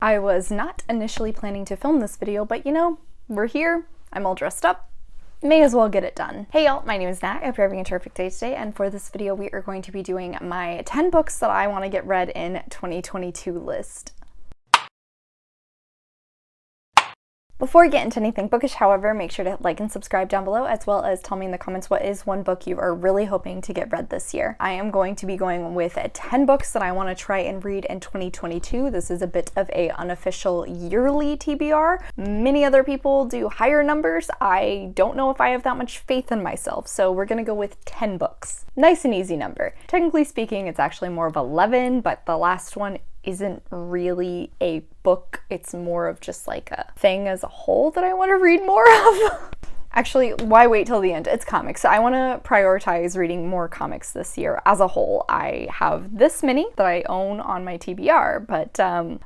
I was not initially planning to film this video, but you know, we're here, I'm all dressed up, may as well get it done. Hey y'all, my name is Nat, I hope you're having a terrific day today, and for this video we are going to be doing my 10 books that I want to get read in 2022 list. Before we get into anything bookish, however, make sure to hit like and subscribe down below, as well as tell me in the comments what is one book you are really hoping to get read this year. I am going to be going with 10 books that I want to try and read in 2022. This is a bit of a unofficial yearly TBR. Many other people do higher numbers. I don't know if I have that much faith in myself, so we're gonna go with 10 books. Nice and easy number. Technically speaking, it's actually more of 11, but the last one isn't really a book, it's more of just like a thing as a whole that I want to read more of. Actually, why wait till the end? It's comics. So I want to prioritize reading more comics this year as a whole. I have this many that I own on my TBR, but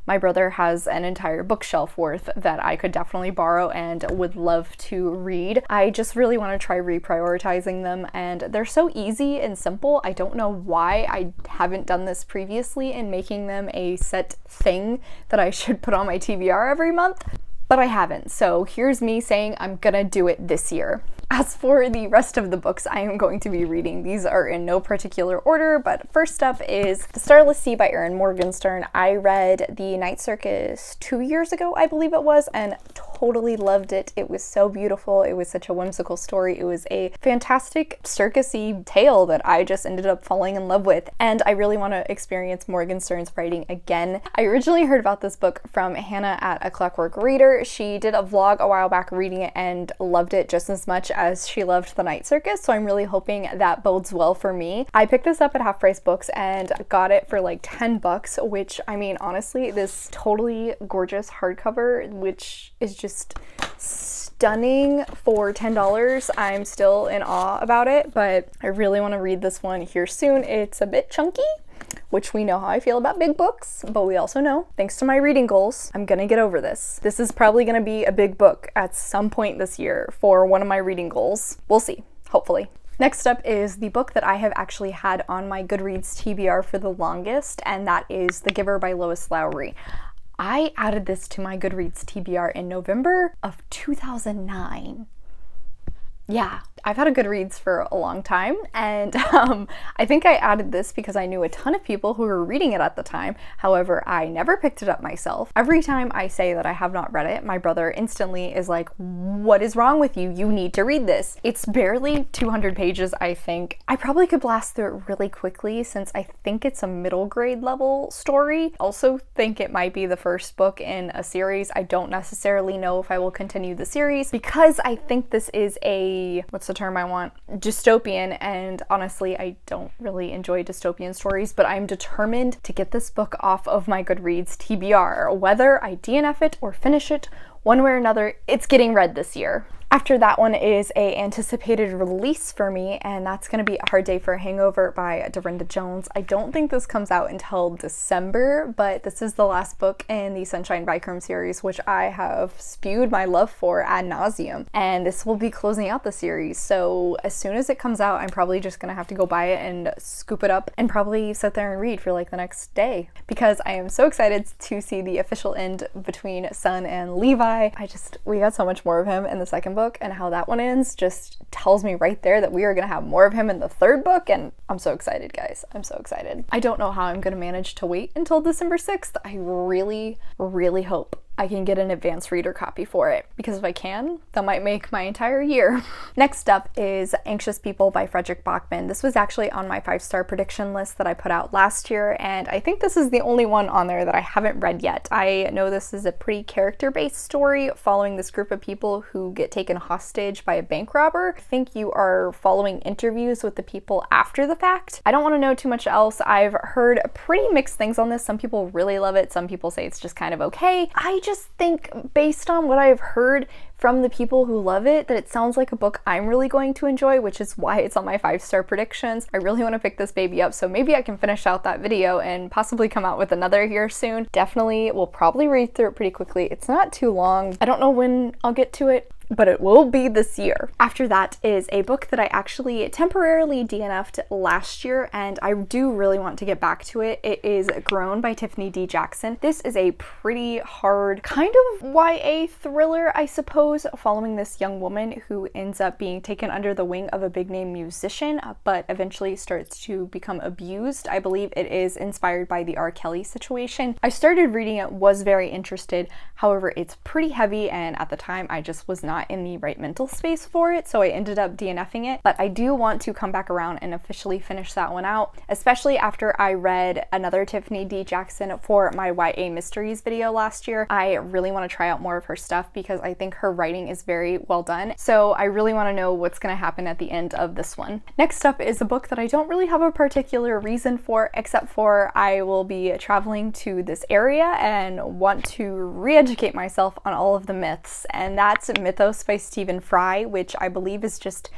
my brother has an entire bookshelf worth that I could definitely borrow and would love to read. I just really want to try reprioritizing them, and they're so easy and simple. I don't know why I haven't done this previously in making them a set thing that I should put on my TBR every month. But I haven't, so here's me saying I'm gonna do it this year. As for the rest of the books I am going to be reading, these are in no particular order, but first up is The Starless Sea by Erin Morgenstern. I read The Night Circus 2 years ago, I believe it was, and totally loved it. It was so beautiful. It was such a whimsical story. It was a fantastic circus-y tale that I just ended up falling in love with, and I really want to experience Morgenstern's writing again. I originally heard about this book from Hannah at A Clockwork Reader. She did a vlog a while back reading it and loved it just as much as she loved The Night Circus, so I'm really hoping that bodes well for me. I picked this up at Half Price Books and got it for like 10 bucks, which, I mean, honestly, this totally gorgeous hardcover, which is just stunning for $10. I'm still in awe about it, but I really want to read this one here soon. It's a bit chunky, which we know how I feel about big books, but we also know, thanks to my reading goals, I'm gonna get over this. This is probably gonna be a big book at some point this year for one of my reading goals. We'll see, hopefully. Next up is the book that I have actually had on my Goodreads TBR for the longest, and that is The Giver by Lois Lowry. I added this to my Goodreads TBR in November of 2009. Yeah, I've had a Goodreads for a long time, and I think I added this because I knew a ton of people who were reading it at the time. However, I never picked it up myself. Every time I say that I have not read it, my brother instantly is like, "What is wrong with you? You need to read this." It's barely 200 pages, I think. I probably could blast through it really quickly since I think it's a middle grade level story. Also think it might be the first book in a series. I don't necessarily know if I will continue the series because I think this is a, what's the term I want? Dystopian, and honestly I don't really enjoy dystopian stories, but I'm determined to get this book off of my Goodreads TBR. Whether I DNF it or finish it, one way or another, it's getting read this year. After that one is a anticipated release for me, and that's going to be A Hard Day for a Hangover by Dorinda Jones. I don't think this comes out until December, but this is the last book in the Sunshine Bikram series, which I have spewed my love for ad nauseum, and this will be closing out the series. So as soon as it comes out, I'm probably just going to have to go buy it and scoop it up and probably sit there and read for like the next day, because I am so excited to see the official end between Sun and Levi. We got so much more of him in the second book, and how that one ends just tells me right there that we are gonna have more of him in the third book, and I'm so excited, guys. I'm so excited. I don't know how I'm gonna manage to wait until December 6th. I really, really hope I can get an advanced reader copy for it, because if I can, that might make my entire year. Next up is Anxious People by Frederick Bachman. This was actually on my 5-star prediction list that I put out last year, and I think this is the only one on there that I haven't read yet. I know this is a pretty character-based story following this group of people who get taken hostage by a bank robber. I think you are following interviews with the people after the fact. I don't want to know too much else. I've heard pretty mixed things on this. Some people really love it. Some people say it's just kind of okay. I just think, based on what I've heard from the people who love it, that it sounds like a book I'm really going to enjoy, which is why it's on my 5-star predictions. I really want to pick this baby up, so maybe I can finish out that video and possibly come out with another here soon. Definitely will probably read through it pretty quickly. It's not too long. I don't know when I'll get to it. but it will be this year. After that is a book that I actually temporarily DNF'd last year, and I do really want to get back to it. It is Grown by Tiffany D. Jackson. This is a pretty hard kind of YA thriller, I suppose, following this young woman who ends up being taken under the wing of a big name musician, but eventually starts to become abused. I believe it is inspired by the 𝗖cie situation. I started reading it, was very interested. However, it's pretty heavy, and at the time I just was not in the right mental space for it, so I ended up DNFing it. But I do want to come back around and officially finish that one out, especially after I read another Tiffany D. Jackson for my YA mysteries video last year. I really want to try out more of her stuff because I think her writing is very well done. So I really want to know what's going to happen at the end of this one. Next up is a book that I don't really have a particular reason for, except for I will be traveling to this area and want to re-educate myself on all of the myths, and that's Mythos by Stephen Fry, which I believe is just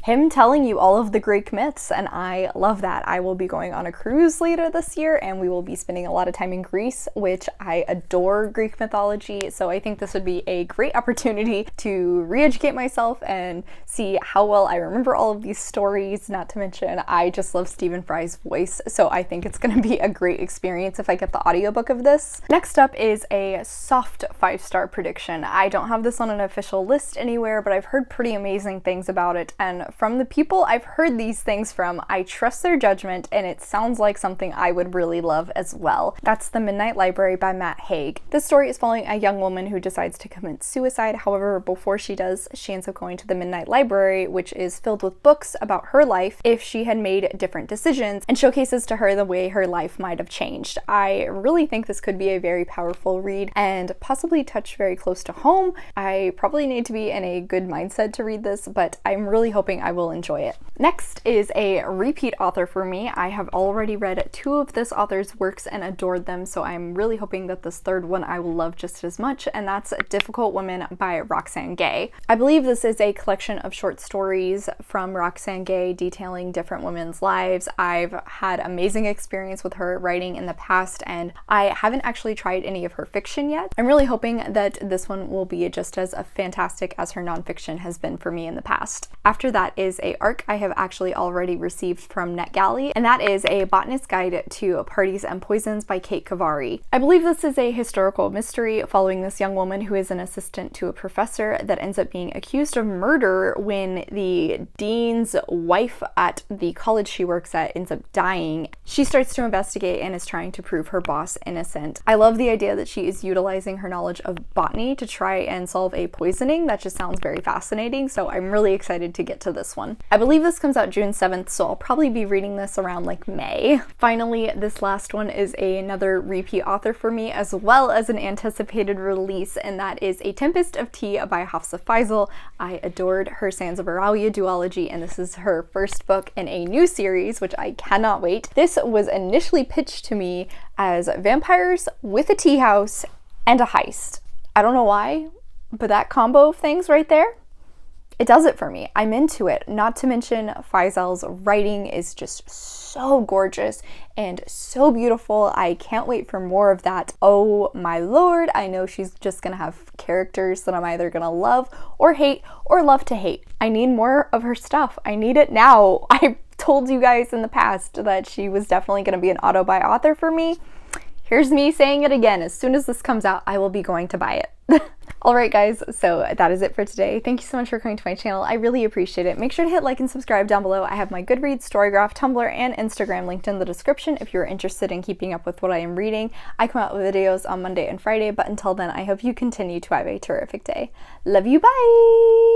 him telling you all of the Greek myths, and I love that. I will be going on a cruise later this year, and we will be spending a lot of time in Greece, which I adore Greek mythology, so I think this would be a great opportunity to re-educate myself and see how well I remember all of these stories. Not to mention, I just love Stephen Fry's voice, so I think it's going to be a great experience if I get the audiobook of this. Next up is a soft 5-star prediction. I don't have this on an official list anywhere, but I've heard pretty amazing things about it, and from the people I've heard these things from, I trust their judgment, and it sounds like something I would really love as well. That's The Midnight Library by Matt Haig. This story is following a young woman who decides to commit suicide. However, before she does, she ends up going to the Midnight Library, which is filled with books about her life if she had made different decisions, and showcases to her the way her life might have changed. I really think this could be a very powerful read and possibly touch very close to home. I probably need to be in a good mindset to read this, but I'm really hoping I will enjoy it. Next is a repeat author for me. I have already read 2 of this author's works and adored them, so I'm really hoping that this third one I will love just as much, and that's Difficult Women by Roxane Gay. I believe this is a collection of short stories from Roxane Gay detailing different women's lives. I've had amazing experience with her writing in the past, and I haven't actually tried any of her fiction yet. I'm really hoping that this one will be just as fantastic as her nonfiction has been for me in the past. After that is a ARC I have actually already received from NetGalley, and that is A Botanist's Guide to Parties and Poisons by Kate Kavari. I believe this is a historical mystery following this young woman who is an assistant to a professor that ends up being accused of murder when the dean's wife at the college she works at ends up dying. She starts to investigate and is trying to prove her boss innocent. I love the idea that she is utilizing her knowledge of botany to try and solve a poisoning. That just sounds very fascinating, so I'm really excited to get to this one. I believe this comes out June 7th, so I'll probably be reading this around like May. Finally, this last one is another repeat author for me, as well as an anticipated release, and that is A Tempest of Tea by 𝗖cieः𝘁𝘁. I adored her Sands of Aralia duology, and this is her first book in a new series, which I cannot wait. This was initially pitched to me as vampires with a tea house and a heist. I don't know why, but that combo of things right there, it does it for me. I'm into it. Not to mention 𝗖icell's writing is just so gorgeous and so beautiful. I can't wait for more of that. Oh my lord, I know she's just gonna have characters that I'm either gonna love or hate or love to hate. I need more of her stuff. I need it now. I told you guys in the past that she was definitely gonna be an auto-buy author for me. Here's me saying it again. As soon as this comes out, I will be going to buy it. Alright guys, so that is it for today. Thank you so much for coming to my channel. I really appreciate it. Make sure to hit like and subscribe down below. I have my Goodreads, Storygraph, Tumblr, and Instagram linked in the description if you're interested in keeping up with what I am reading. I come out with videos on Monday and Friday, but until then, I hope you continue to have a terrific day. Love you, bye!